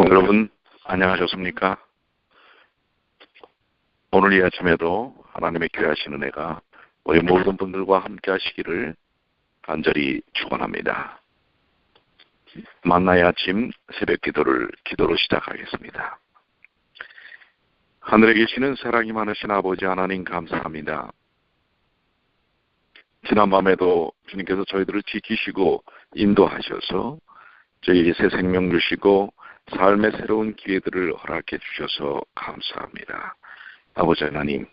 여러분 안녕하셨습니까? 오늘 이 아침에도 하나님의 귀하신 은혜가 우리 모든 분들과 함께 하시기를 간절히 축원합니다. 만나의 아침 새벽 기도로 시작하겠습니다. 하늘에 계시는 사랑이 많으신 아버지 하나님 감사합니다. 지난밤에도 주님께서 저희들을 지키시고 인도하셔서 저희에게 새 생명 주시고 삶의 새로운 기회들을 허락해 주셔서 감사합니다. 아버지 하나님,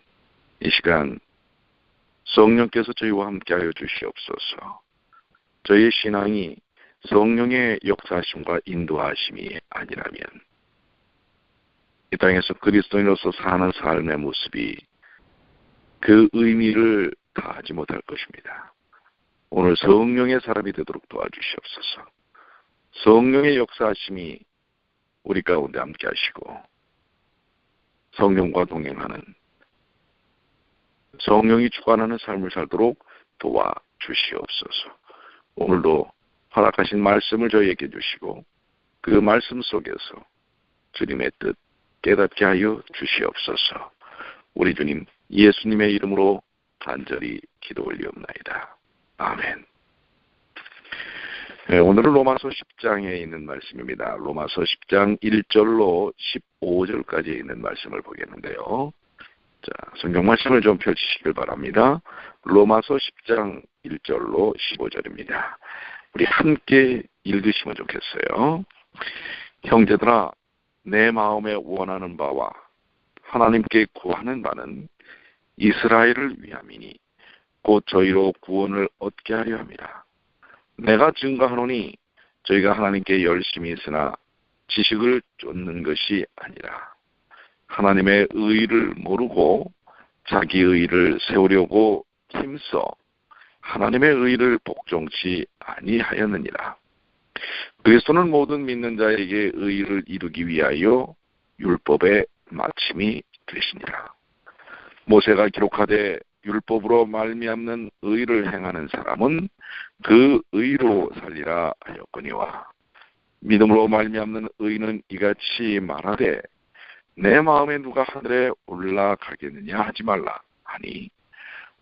이 시간 성령께서 저희와 함께하여 주시옵소서. 저희의 신앙이 성령의 역사하심과 인도하심이 아니라면 이 땅에서 그리스도인으로서 사는 삶의 모습이 그 의미를 다하지 못할 것입니다. 오늘 성령의 사람이 되도록 도와주시옵소서. 성령의 역사하심이 우리 가운데 함께 하시고 성령과 동행하는 성령이 주관하는 삶을 살도록 도와주시옵소서. 오늘도 허락하신 말씀을 저희에게 주시고 그 말씀 속에서 주님의 뜻 깨닫게 하여 주시옵소서. 우리 주님 예수님의 이름으로 간절히 기도 올리옵나이다. 아멘. 네, 오늘은 로마서 10장에 있는 말씀입니다. 로마서 10장 1절로 15절까지 있는 말씀을 보겠는데요. 자, 성경 말씀을 좀 펼치시길 바랍니다. 로마서 10장 1절로 15절입니다. 우리 함께 읽으시면 좋겠어요. 형제들아, 내 마음에 원하는 바와 하나님께 구하는 바는 이스라엘을 위함이니 곧 저희로 구원을 얻게 하려 함이라. 내가 증거하노니 저희가 하나님께 열심히 있으나 지식을 쫓는 것이 아니라 하나님의 의의를 모르고 자기 의의를 세우려고 힘써 하나님의 의의를 복종치 아니하였느니라. 그리스도는 모든 믿는 자에게 의의를 이루기 위하여 율법의 마침이 되시니라. 모세가 기록하되 율법으로 말미암는 의를 행하는 사람은 그 의로 살리라 하였거니와 믿음으로 말미암는 의는 이같이 말하되 내 마음에 누가 하늘에 올라가겠느냐 하지 말라 하니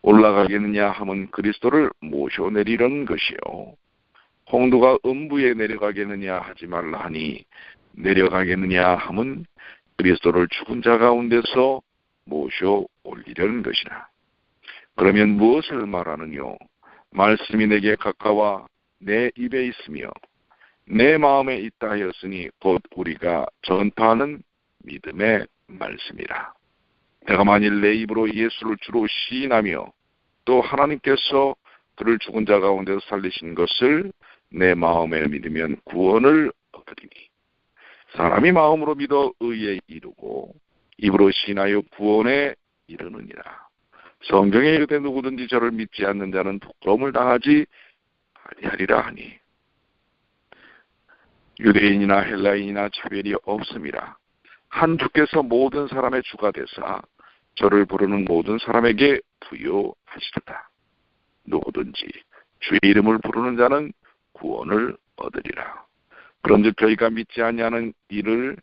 올라가겠느냐 함은 그리스도를 모셔내리려는 것이요 홍두가 음부에 내려가겠느냐 하지 말라 하니 내려가겠느냐 함은 그리스도를 죽은 자 가운데서 모셔 올리려는 것이라. 그러면 무엇을 말하느뇨? 말씀이 내게 가까워 내 입에 있으며 내 마음에 있다 하였으니 곧 우리가 전파하는 믿음의 말씀이라. 내가 만일 내 입으로 예수를 주로 시인하며 또 하나님께서 그를 죽은 자 가운데서 살리신 것을 내 마음에 믿으면 구원을 얻으리니 사람이 마음으로 믿어 의에 이르고 입으로 시인하여 구원에 이르느니라. 성경에 이르되 누구든지 저를 믿지 않는 자는 부끄러움을 당하지 아니하리라 하니 유대인이나 헬라인이나 차별이 없음이라. 한 주께서 모든 사람의 주가 되사 저를 부르는 모든 사람에게 부여하시리라. 누구든지 주의 이름을 부르는 자는 구원을 얻으리라. 그런즉 저희가 믿지 아니하는 일을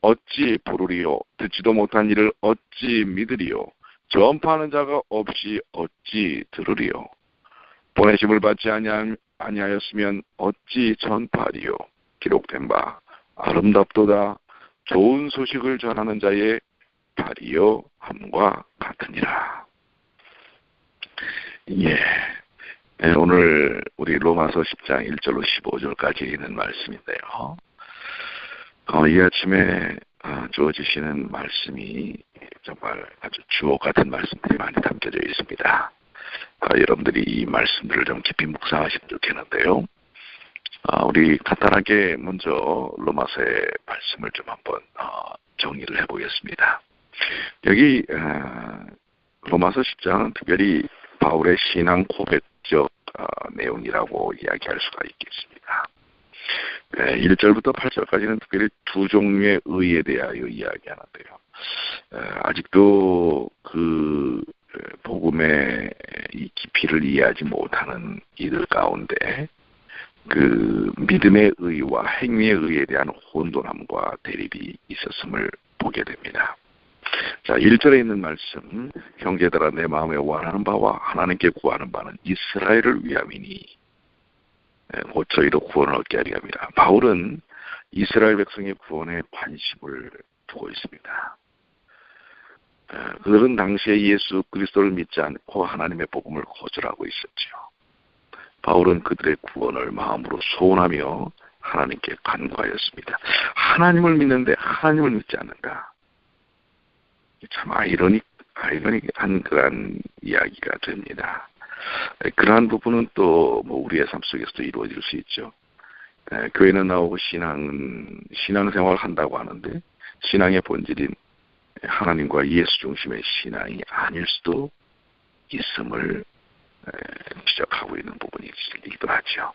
어찌 부르리요? 듣지도 못한 일을 어찌 믿으리요? 전파하는 자가 없이 어찌 들으리요? 보내심을 받지 아니하였으면 어찌 전파하리요? 기록된 바 아름답도다 좋은 소식을 전하는 자의 발이요 함과 같으니라. 예, 네, 오늘 우리 로마서 10장 1절로 15절까지 있는 말씀인데요. 이 아침에 주어지시는 말씀이 정말 아주 주옥 같은 말씀들이 많이 담겨져 있습니다. 여러분들이 이 말씀들을 좀 깊이 묵상하시면 좋겠는데요. 우리 간단하게 먼저 로마서의 말씀을 좀 한번 정리를 해보겠습니다. 여기 로마서 10장은 특별히 바울의 신앙 고백적 내용이라고 이야기할 수가 있겠습니다. 1절부터 8절까지는 특별히 두 종류의 의에 대하여 이야기하는데요. 아직도 그 복음의 이 깊이를 이해하지 못하는 이들 가운데 그 믿음의 의와 행위의 의에 대한 혼돈함과 대립이 있었음을 보게 됩니다. 자, 1절에 있는 말씀, 형제들아 내 마음에 원하는 바와 하나님께 구하는 바는 이스라엘을 위함이니 곧 저희도 구원을 얻게 하리 합니다. 바울은 이스라엘 백성의 구원에 관심을 두고 있습니다. 그들은 당시에 예수 그리스도를 믿지 않고 하나님의 복음을 거절하고 있었죠. 바울은 그들의 구원을 마음으로 소원하며 하나님께 간구하였습니다. 하나님을 믿는데 하나님을 믿지 않는다. 참 아이러닉한 그러한 이야기가 됩니다. 그러한 부분은 또 우리의 삶 속에서도 이루어질 수 있죠. 교회는 나오고 신앙생활을 한다고 하는데 신앙의 본질인 하나님과 예수 중심의 신앙이 아닐 수도 있음을 지적하고 있는 부분이기도 하죠.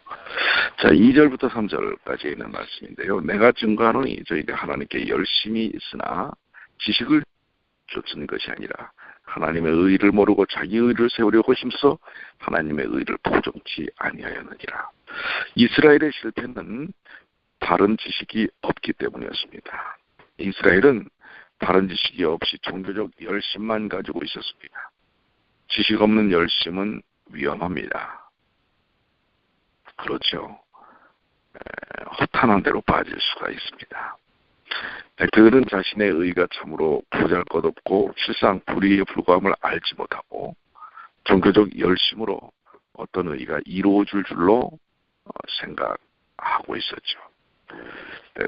자, 2절부터 3절까지 있는 말씀인데요. 내가 증거하노니 저희가 하나님께 열심히 있으나 지식을 쫓은 것이 아니라 하나님의 의를 모르고 자기 의를 세우려고 힘써 하나님의 의를 보존치 아니하였느니라. 이스라엘의 실패는 바른 지식이 없기 때문이었습니다. 이스라엘은 바른 지식이 없이 종교적 열심만 가지고 있었습니다. 지식 없는 열심은 위험합니다. 그렇죠. 허탄한 데로 빠질 수가 있습니다. 그들은 자신의 의가 참으로 보잘것없고 실상 불의에 불과함을 알지 못하고 종교적 열심으로 어떤 의가 이루어질 줄로 생각하고 있었죠.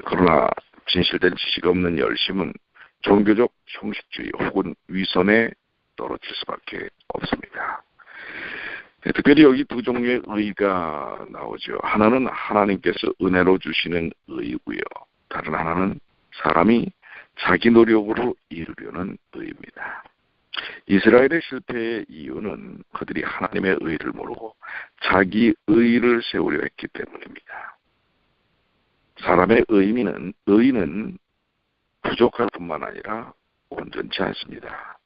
그러나 진실된 지식 없는 열심은 종교적 형식주의 혹은 위선에 떨어질 수밖에 없습니다. 특별히 여기 두 종류의 의가 나오죠. 하나는 하나님께서 은혜로 주시는 의이고요. 다른 하나는 사람이 자기 노력으로 이루려는 의입니다. 이스라엘의 실패의 이유는 그들이 하나님의 의를 모르고 자기 의를 세우려 했기 때문입니다. 사람의 의는 부족할 뿐만 아니라 온전치 않습니다.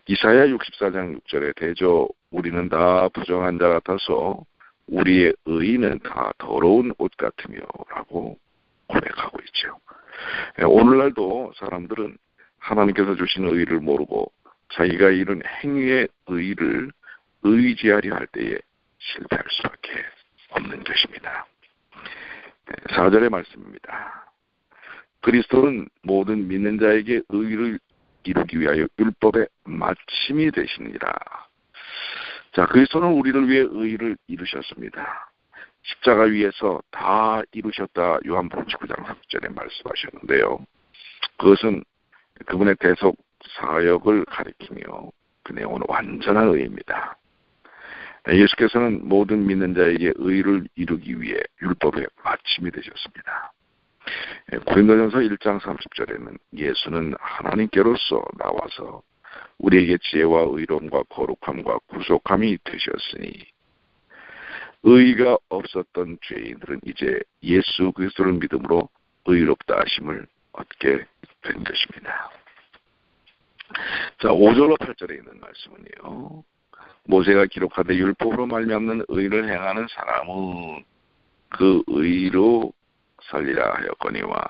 이사야 64장 6절에 대저 우리는 다 부정한 자 같아서 우리의 의는 다 더러운 옷 같으며 라고 고백하고 있죠. 오늘날도 사람들은 하나님께서 주신 의를 모르고 자기가 이룬 행위의 의를 의지하려 할 때에 실패할 수밖에 없는 것입니다. 4절의 말씀입니다. 그리스도는 모든 믿는 자에게 의를 이루기 위하여 율법의 마침이 되시니라. 자, 그리스도는 우리를 위해 의를 이루셨습니다. 십자가 위에서 다 이루셨다 요한복음 19장 3절에 말씀하셨는데요. 그것은 그분의 대속 사역을 가리키며 그 내용은 완전한 의입니다. 예수께서는 모든 믿는 자에게 의를 이루기 위해 율법의 마침이 되셨습니다. 고린도전서 1장 30절에는 예수는 하나님께로서 나와서 우리에게 지혜와 의로움과 거룩함과 구속함이 되셨으니 의가 없었던 죄인들은 이제 예수 그리스도를 믿음으로 의롭다 하심을 얻게 된 것입니다. 자, 5절로 8절에 있는 말씀은요. 모세가 기록하되 율법으로 말미암는 의를 행하는 사람은 그 의로 살리라 하였거니와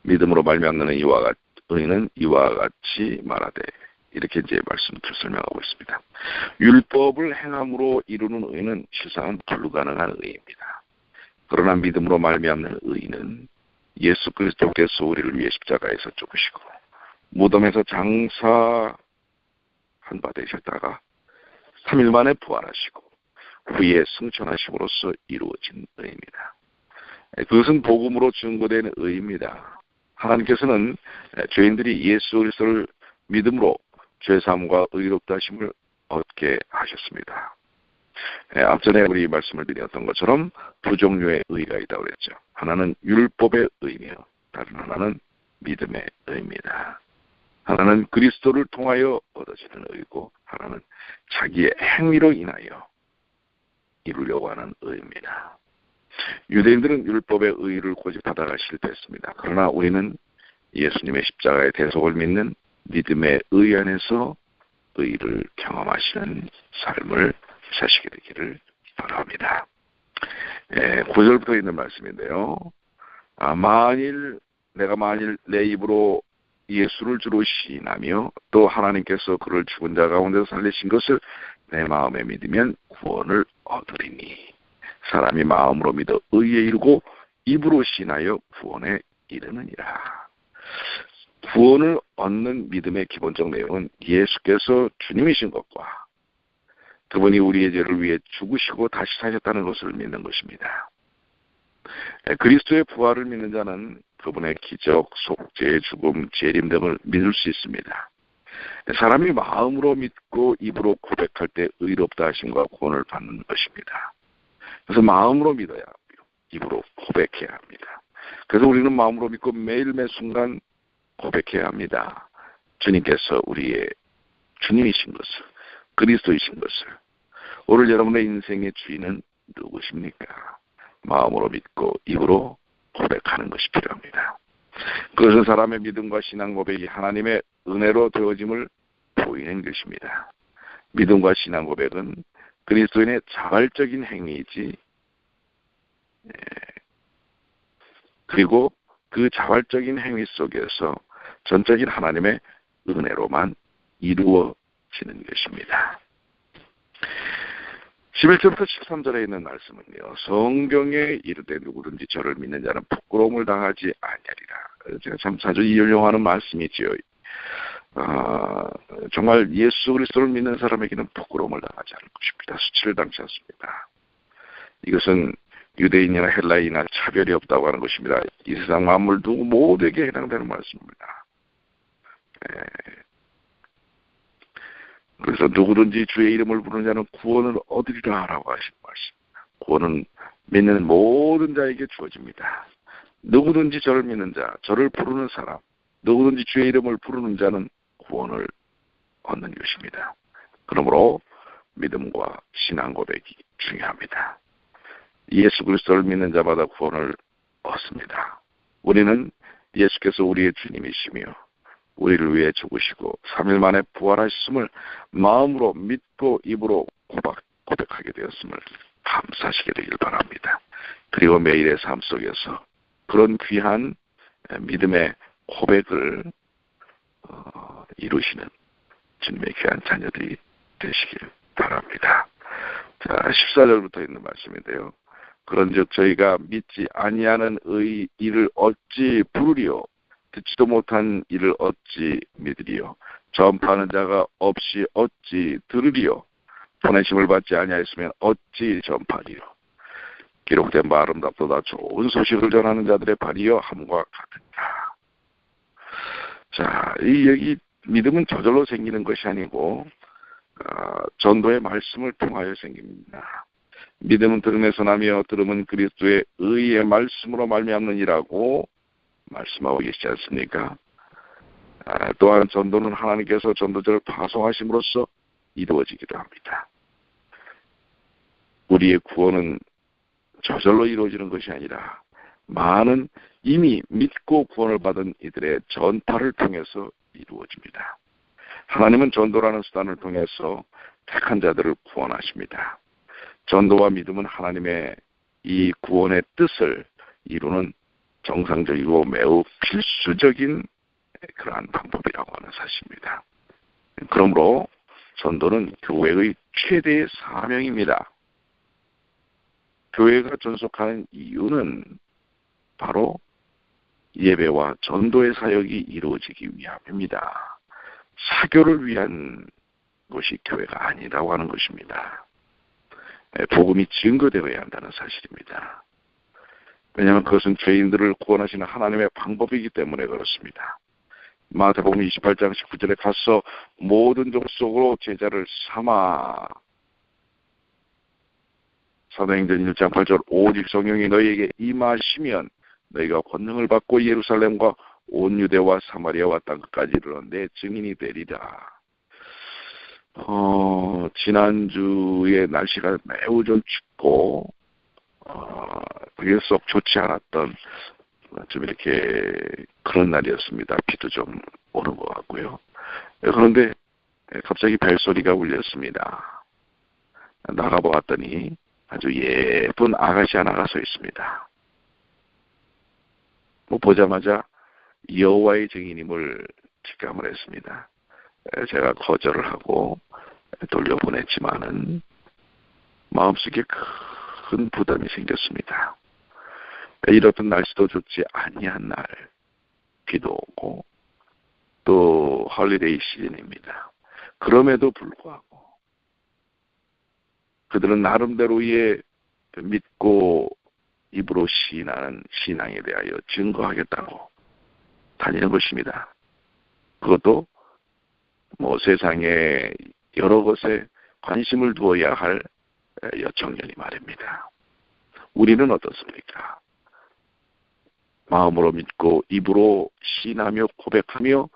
믿음으로 말미암는 의는 이와 같이 말하되 이렇게 이제 말씀을 설명하고 있습니다. 율법을 행함으로 이루는 의는 실상은 불가능한 의입니다. 그러나 믿음으로 말미암는 의는 예수 그리스도께서 우리를 위해 십자가에서 죽으시고 무덤에서 장사한 바 되셨다가 3일 만에 부활하시고 후에 승천하심으로써 이루어진 의입니다. 그것은 복음으로 증거된 의입니다. 하나님께서는 죄인들이 예수 그리스도를 믿음으로 죄사함과 의롭다 하심을 얻게 하셨습니다. 앞전에 우리 말씀을 드렸던 것처럼 두 종류의 의가 있다고 그랬죠. 하나는 율법의 의며 다른 하나는 믿음의 의입니다. 하나는 그리스도를 통하여 얻어지는 의고 하나는 자기의 행위로 인하여 이루려고 하는 의입니다. 유대인들은 율법의 의를 고집하다가 실패했습니다. 그러나 우리는 예수님의 십자가의 대속을 믿는 믿음의 의 안에서 의를 경험하시는 삶을 사시게 되기를 바랍니다. 9절부터 있는 말씀인데요. 내가 만일 내 입으로 예수를 주로 시인하며 또 하나님께서 그를 죽은 자 가운데서 살리신 것을 내 마음에 믿으면 구원을 얻으리니 사람이 마음으로 믿어 의에 이르고 입으로 시인하여 구원에 이르느니라. 구원을 얻는 믿음의 기본적 내용은 예수께서 주님이신 것과 그분이 우리의 죄를 위해 죽으시고 다시 사셨다는 것을 믿는 것입니다. 그리스도의 부활을 믿는 자는 그분의 기적, 속죄의 죽음, 재림 등을 믿을 수 있습니다. 사람이 마음으로 믿고 입으로 고백할 때 의롭다 하심과 구원을 받는 것입니다. 그래서 마음으로 믿어야 하고요. 입으로 고백해야 합니다. 그래서 우리는 마음으로 믿고 매일매 순간 고백해야 합니다. 주님께서 우리의 주님이신 것을, 그리스도이신 것을. 오늘 여러분의 인생의 주인은 누구십니까? 마음으로 믿고 입으로 고백하는 것이 필요합니다. 그것은 사람의 믿음과 신앙 고백이 하나님의 은혜로 되어짐을 보이는 것입니다. 믿음과 신앙 고백은 그리스도인의 자발적인 행위이지, 그리고 그 자발적인 행위 속에서 전적인 하나님의 은혜로만 이루어지는 것입니다. 11절부터 13절에 있는 말씀은요. 성경에 이르되 누구든지 저를 믿는 자는 부끄러움을 당하지 아니하리라. 제가 참 자주 인용하는 말씀이지요. 정말 예수 그리스도를 믿는 사람에게는 부끄러움을 당하지 않을 것입니다. 수치를 당치 않습니다. 이것은 유대인이나 헬라인이나 차별이 없다고 하는 것입니다. 이 세상 만물 누구 모두에게 해당되는 말씀입니다. 그래서 누구든지 주의 이름을 부르는 자는 구원을 얻으리라 라고 하신 말씀. 구원은 믿는 모든 자에게 주어집니다. 누구든지 저를 믿는 자, 저를 부르는 사람, 누구든지 주의 이름을 부르는 자는 구원을 얻는 것입니다. 그러므로 믿음과 신앙 고백이 중요합니다. 예수 그리스도를 믿는 자마다 구원을 얻습니다. 우리는 예수께서 우리의 주님이시며 우리를 위해 죽으시고 3일 만에 부활하셨음을 마음으로 믿고 입으로 고백하게 되었음을 감사하시게 되길 바랍니다. 그리고 매일의 삶 속에서 그런 귀한 믿음의 고백을 이루시는 주님의 귀한 자녀들이 되시길 바랍니다. 자, 14절부터 있는 말씀인데요. 그런즉 저희가 믿지 아니하는 일을 어찌 부르리요? 듣지도 못한 일을 어찌 믿으리요? 전파하는 자가 없이 어찌 들으리요? 보내심을 받지 아니하였으면 어찌 전파리요? 기록된 바 아름답도다 좋은 소식을 전하는 자들의 발이여 함과 같으니라. 자, 여기 믿음은 저절로 생기는 것이 아니고 전도의 말씀을 통하여 생깁니다. 믿음은 들음에서 나며 들음은 그리스도의 의의 말씀으로 말미암느니라고 말씀하고 계시지 않습니까? 또한 전도는 하나님께서 전도자를 파송하심으로써 이루어지기도 합니다. 우리의 구원은 저절로 이루어지는 것이 아니라 많은 이미 믿고 구원을 받은 이들의 전파를 통해서 이루어집니다. 하나님은 전도라는 수단을 통해서 택한 자들을 구원하십니다. 전도와 믿음은 하나님의 이 구원의 뜻을 이루는 정상적이고 매우 필수적인 그러한 방법이라고 하는 사실입니다. 그러므로 전도는 교회의 최대의 사명입니다. 교회가 존속하는 이유는 바로 예배와 전도의 사역이 이루어지기 위함입니다. 사교를 위한 것이 교회가 아니라고 하는 것입니다. 복음이 증거되어야 한다는 사실입니다. 왜냐하면 그것은 죄인들을 구원하시는 하나님의 방법이기 때문에 그렇습니다. 마태복음 28장 19절에 가서 모든 족속으로 제자를 삼아 사도행전 1장 8절 오직 성령이 너희에게 임하시면 너희가 권능을 받고 예루살렘과 온 유대와 사마리아와 땅끝까지 이르러 내 증인이 되리라. 지난주에 날씨가 매우 좀 춥고 그게 썩 좋지 않았던 좀 이렇게 그런 날이었습니다. 비도 좀 오는 것 같고요. 그런데 갑자기 벨소리가 울렸습니다. 나가보았더니 아주 예쁜 아가씨 하나가 서 있습니다. 보자마자 여호와의 증인임을 직감을 했습니다. 제가 거절을 하고 돌려보냈지만은 마음속에 큰 부담이 생겼습니다. 이렇던 날씨도 좋지 아니한 날, 비도 오고 또 홀리데이 시즌입니다. 그럼에도 불구하고 그들은 나름대로의 믿고 입으로 시인하는 신앙에 대하여 증거하겠다고 다니는 것입니다. 그것도 세상에 여러 것에 관심을 두어야 할 여청년이 말입니다. 우리는 어떻습니까? 마음으로 믿고 입으로 시인하며 고백하며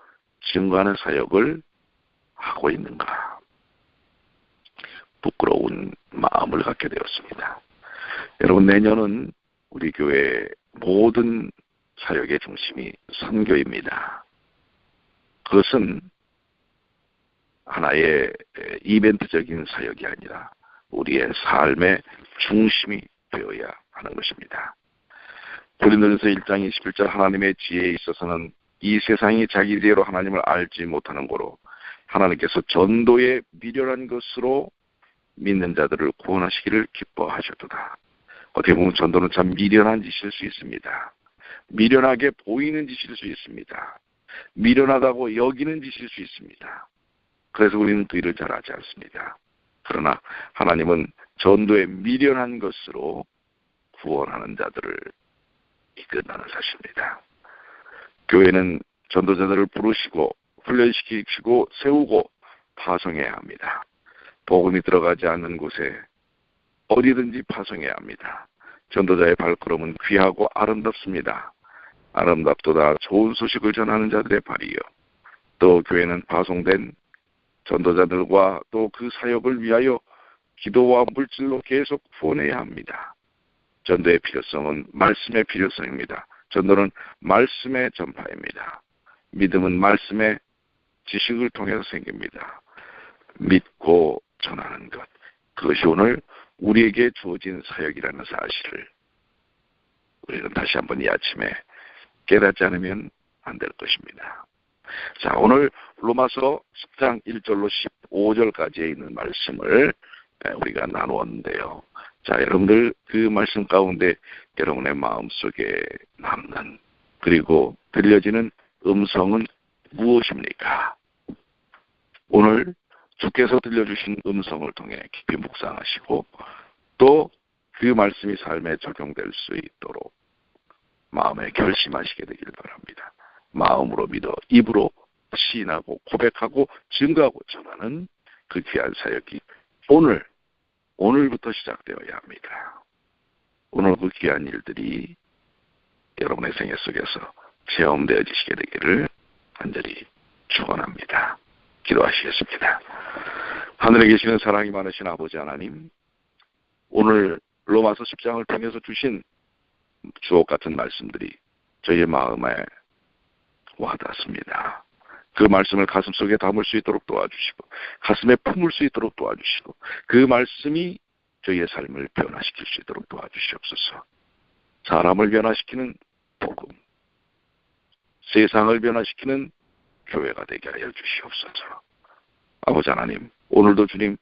증거하는 사역을 하고 있는가? 부끄러운 마음을 갖게 되었습니다. 여러분, 내년은 우리 교회 모든 사역의 중심이 선교입니다. 그것은 하나의 이벤트적인 사역이 아니라 우리의 삶의 중심이 되어야 하는 것입니다. 고린도전서 1장 21절 하나님의 지혜에 있어서는 이 세상이 자기 지혜로 하나님을 알지 못하는 고로 하나님께서 전도에 미련한 것으로 믿는 자들을 구원하시기를 기뻐하셨도다. 어떻게 보면 전도는 참 미련한 짓일 수 있습니다. 미련하게 보이는 짓일 수 있습니다. 미련하다고 여기는 짓일 수 있습니다. 그래서 우리는 그 일을 잘하지 않습니다. 그러나 하나님은 전도에 미련한 것으로 구원하는 자들을 이끈다는 사실입니다. 교회는 전도자들을 부르시고 훈련시키고 세우고 파송해야 합니다. 복음이 들어가지 않는 곳에 어디든지 파송해야 합니다. 전도자의 발걸음은 귀하고 아름답습니다. 아름답도다 좋은 소식을 전하는 자들의 발이요. 또 교회는 파송된 전도자들과 또 그 사역을 위하여 기도와 물질로 계속 후원해야 합니다. 전도의 필요성은 말씀의 필요성입니다. 전도는 말씀의 전파입니다. 믿음은 말씀의 지식을 통해서 생깁니다. 믿고 전하는 것, 그것이 오늘 우리에게 주어진 사역이라는 사실을 우리는 다시 한번 이 아침에 깨닫지 않으면 안 될 것입니다. 자, 오늘 로마서 10장 1절로 15절까지에 있는 말씀을 우리가 나누었는데요. 자, 여러분들 그 말씀 가운데 여러분의 마음속에 남는 그리고 들려지는 음성은 무엇입니까? 오늘 주께서 들려주신 음성을 통해 깊이 묵상하시고 또 그 말씀이 삶에 적용될 수 있도록 마음에 결심하시게 되길 바랍니다. 마음으로 믿어 입으로 시인하고 고백하고 증거하고 전하는 그 귀한 사역이 오늘부터 시작되어야 합니다. 오늘 그 귀한 일들이 여러분의 생애 속에서 체험되어지시게 되기를 간절히 축원합니다. 기도하시겠습니다. 하늘에 계시는 사랑이 많으신 아버지 하나님, 오늘 로마서 10장을 통해서 주신 주옥 같은 말씀들이 저희의 마음에 와닿습니다. 그 말씀을 가슴속에 담을 수 있도록 도와주시고 가슴에 품을 수 있도록 도와주시고 그 말씀이 저희의 삶을 변화시킬 수 있도록 도와주시옵소서. 사람을 변화시키는 복음, 세상을 변화시키는 교회가 되게 하여 주시옵소서. 아버지 하나님, 오늘도 주님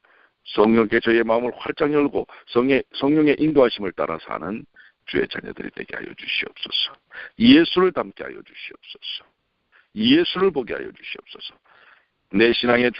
성령께 저희의 마음을 활짝 열고 성령의 인도하심을 따라 사는 주의 자녀들이 되게 하여 주시옵소서. 예수를 닮게 하여 주시옵소서. 예수를 보게 하여 주시옵소서. 내 신앙의